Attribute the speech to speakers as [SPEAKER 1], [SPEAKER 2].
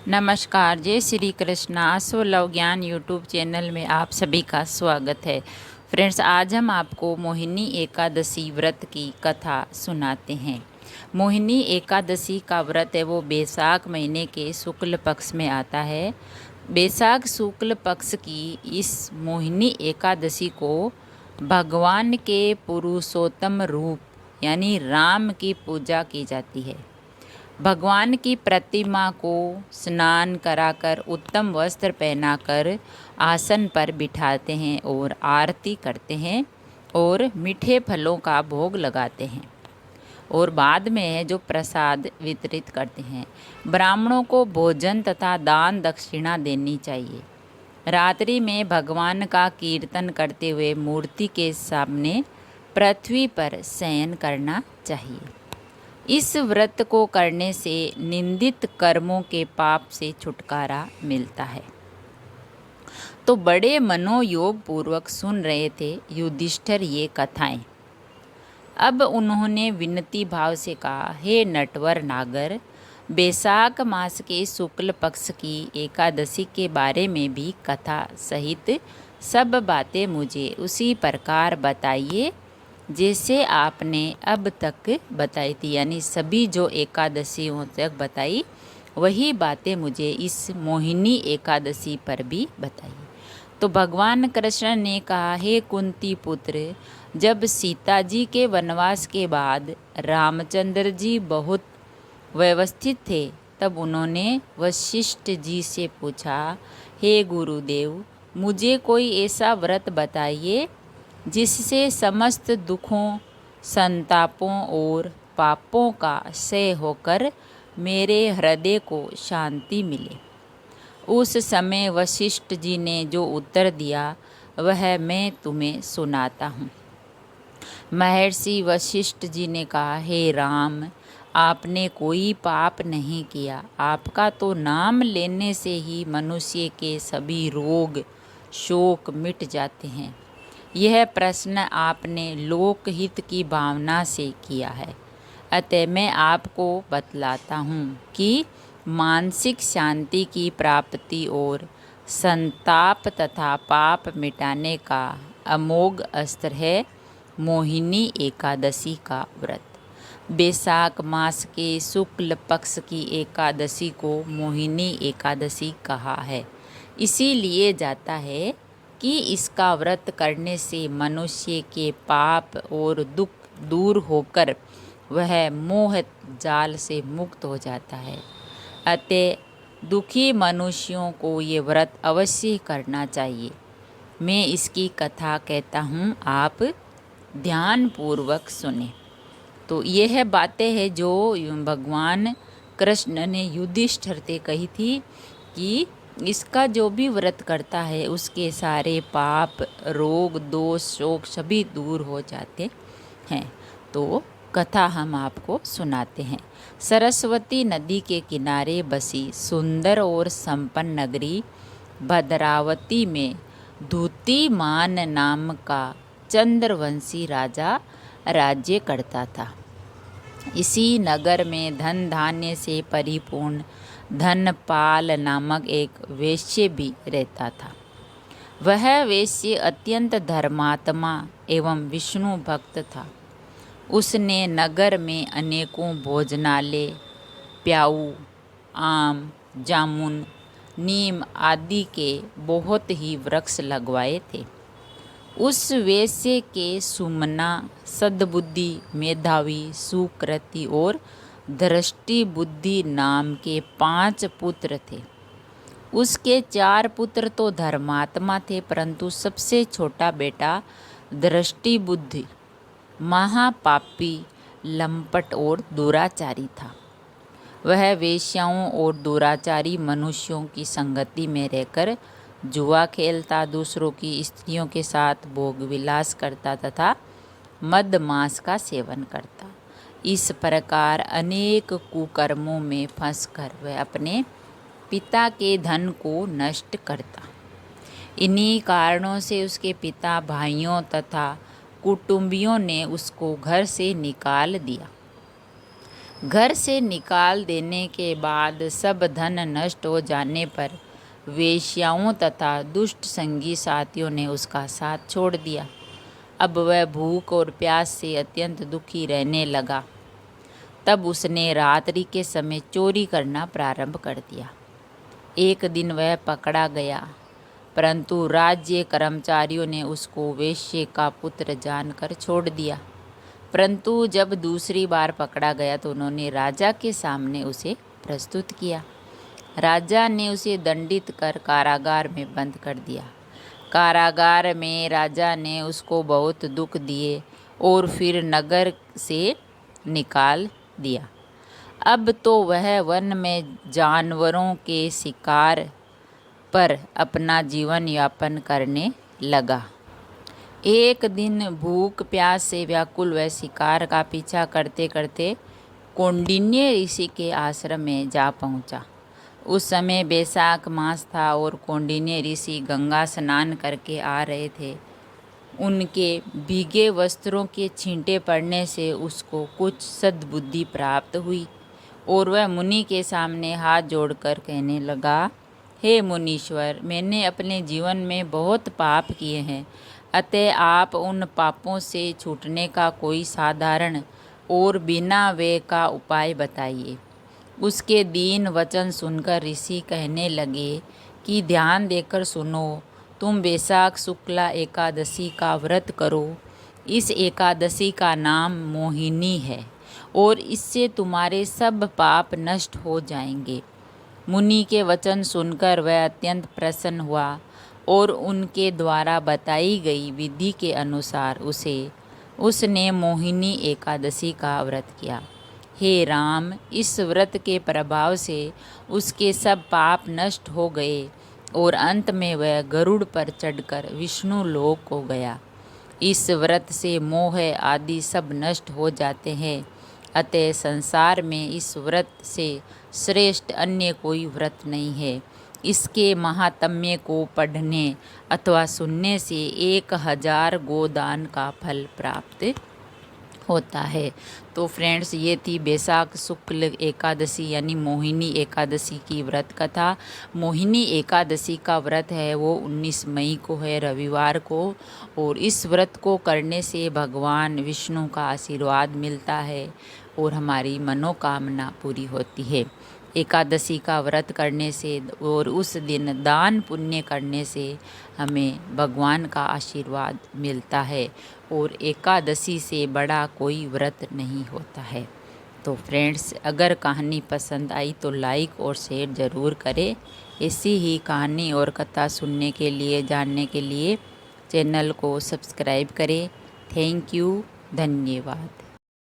[SPEAKER 1] नमस्कार, जय श्री कृष्णा। आसो लव ज्ञान यूट्यूब चैनल में आप सभी का स्वागत है। फ्रेंड्स, आज हम आपको मोहिनी एकादशी व्रत की कथा सुनाते हैं। मोहिनी एकादशी का व्रत है वो बैसाख महीने के शुक्ल पक्ष में आता है। बैसाख शुक्ल पक्ष की इस मोहिनी एकादशी को भगवान के पुरुषोत्तम रूप यानी राम की पूजा की जाती है। भगवान की प्रतिमा को स्नान कराकर उत्तम वस्त्र पहनाकर आसन पर बिठाते हैं और आरती करते हैं और मीठे फलों का भोग लगाते हैं और बाद में जो प्रसाद वितरित करते हैं। ब्राह्मणों को भोजन तथा दान दक्षिणा देनी चाहिए। रात्रि में भगवान का कीर्तन करते हुए मूर्ति के सामने पृथ्वी पर शयन करना चाहिए। इस व्रत को करने से निंदित कर्मों के पाप से छुटकारा मिलता है। तो बड़े मनोयोग पूर्वक सुन रहे थे युधिष्ठिर ये कथाएं। अब उन्होंने विनती भाव से कहा, हे नटवर नागर, बैसाख मास के शुक्ल पक्ष की एकादशी के बारे में भी कथा सहित सब बातें मुझे उसी प्रकार बताइए जैसे आपने अब तक बताई थी। यानी सभी जो एकादशियों तक बताई वही बातें मुझे इस मोहिनी एकादशी पर भी बताइए। तो भगवान कृष्ण ने कहा, हे कुंती पुत्र, जब सीता जी के वनवास के बाद रामचंद्र जी बहुत व्यवस्थित थे तब उन्होंने वशिष्ठ जी से पूछा, हे गुरुदेव, मुझे कोई ऐसा व्रत बताइए जिससे समस्त दुखों, संतापों और पापों का क्षय होकर मेरे हृदय को शांति मिले। उस समय वशिष्ठ जी ने जो उत्तर दिया वह मैं तुम्हें सुनाता हूँ। महर्षि वशिष्ठ जी ने कहा, हे राम, आपने कोई पाप नहीं किया। आपका तो नाम लेने से ही मनुष्य के सभी रोग शोक मिट जाते हैं। यह प्रश्न आपने लोकहित की भावना से किया है, अतः मैं आपको बतलाता हूँ कि मानसिक शांति की प्राप्ति और संताप तथा पाप मिटाने का अमोघ अस्त्र है मोहिनी एकादशी का व्रत। बैसाख मास के शुक्ल पक्ष की एकादशी को मोहिनी एकादशी कहा है। इसीलिए जाता है कि इसका व्रत करने से मनुष्य के पाप और दुख दूर होकर वह मोह जाल से मुक्त हो जाता है। अतः दुखी मनुष्यों को ये व्रत अवश्य करना चाहिए। मैं इसकी कथा कहता हूँ, आप ध्यान पूर्वक सुने। तो यह बातें हैं जो भगवान कृष्ण ने युधिष्ठिर से कही थी कि इसका जो भी व्रत करता है उसके सारे पाप, रोग, दोष, शोक सभी दूर हो जाते हैं। तो कथा हम आपको सुनाते हैं। सरस्वती नदी के किनारे बसी सुंदर और संपन्न नगरी भद्रावती में धूतिमान नाम का चंद्रवंशी राजा राज्य करता था। इसी नगर में धन धान्य से परिपूर्ण धनपाल नामक एक वेश्य भी रहता था। वह वेश्य अत्यंत धर्मात्मा एवं विष्णु भक्त था। उसने नगर में अनेकों भोजनालय, प्याऊ, आम, जामुन, नीम आदि के बहुत ही वृक्ष लगवाए थे। उस वेश्य के सुमना, सद्बुद्धि, मेधावी, सुकृति और दृष्टि बुद्धि नाम के 5 पुत्र थे। उसके 4 पुत्र तो धर्मात्मा थे, परंतु सबसे छोटा बेटा दृष्टि बुद्धि महापापी, लंपट और दुराचारी था। वह वेश्याओं और दुराचारी मनुष्यों की संगति में रहकर जुआ खेलता, दूसरों की स्त्रियों के साथ भोग विलास करता तथा मद मांस का सेवन करता। इस प्रकार अनेक कुकर्मों में फंसकर वह अपने पिता के धन को नष्ट करता। इन्हीं कारणों से उसके पिता, भाइयों तथा कुटुंबियों ने उसको घर से निकाल दिया। घर से निकाल देने के बाद सब धन नष्ट हो जाने पर वेश्याओं तथा दुष्ट संगी साथियों ने उसका साथ छोड़ दिया। अब वह भूख और प्यास से अत्यंत दुखी रहने लगा। तब उसने रात्रि के समय चोरी करना प्रारंभ कर दिया। एक दिन वह पकड़ा गया, परंतु राज्य कर्मचारियों ने उसको वेश्या का पुत्र जानकर छोड़ दिया। परंतु जब दूसरी बार पकड़ा गया तो उन्होंने राजा के सामने उसे प्रस्तुत किया। राजा ने उसे दंडित कर कारागार में बंद कर दिया। कारागार में राजा ने उसको बहुत दुख दिए और फिर नगर से निकाल दिया। अब तो वह वन में जानवरों के शिकार पर अपना जीवन यापन करने लगा। एक दिन भूख प्यास से व्याकुल वह शिकार का पीछा करते करते कौंडिन्य ऋषि के आश्रम में जा पहुंचा। उस समय बैसाख मास था और कौंडिन्य ऋषि गंगा स्नान करके आ रहे थे। उनके भीगे वस्त्रों के छींटे पड़ने से उसको कुछ सद्बुद्धि प्राप्त हुई और वह मुनि के सामने हाथ जोड़कर कहने लगा, हे मुनीश्वर, मैंने अपने जीवन में बहुत पाप किए हैं, अतः आप उन पापों से छूटने का कोई साधारण और बिना व्यय का उपाय बताइए। उसके दीन वचन सुनकर ऋषि कहने लगे कि ध्यान देकर सुनो, तुम बैसाख शुक्ला एकादशी का व्रत करो। इस एकादशी का नाम मोहिनी है और इससे तुम्हारे सब पाप नष्ट हो जाएंगे। मुनि के वचन सुनकर वह अत्यंत प्रसन्न हुआ और उनके द्वारा बताई गई विधि के अनुसार उसने मोहिनी एकादशी का व्रत किया। हे राम, इस व्रत के प्रभाव से उसके सब पाप नष्ट हो गए और अंत में वह गरुड़ पर चढ़कर विष्णु लोक को गया। इस व्रत से मोह आदि सब नष्ट हो जाते हैं, अतः संसार में इस व्रत से श्रेष्ठ अन्य कोई व्रत नहीं है। इसके महात्म्य को पढ़ने अथवा सुनने से 1000 गोदान का फल प्राप्त होता है। तो फ्रेंड्स, ये थी बैसाख शुक्ल एकादशी यानी मोहिनी एकादशी की व्रत कथा। मोहिनी एकादशी का व्रत है वो 19 मई को है, रविवार को, और इस व्रत को करने से भगवान विष्णु का आशीर्वाद मिलता है और हमारी मनोकामना पूरी होती है। एकादशी का व्रत करने से और उस दिन दान पुण्य करने से हमें भगवान का आशीर्वाद मिलता है और एकादशी से बड़ा कोई व्रत नहीं होता है। तो फ्रेंड्स, अगर कहानी पसंद आई तो लाइक और शेयर ज़रूर करें। ऐसी ही कहानी और कथा सुनने के लिए, जानने के लिए चैनल को सब्सक्राइब करें। थैंक यू, धन्यवाद।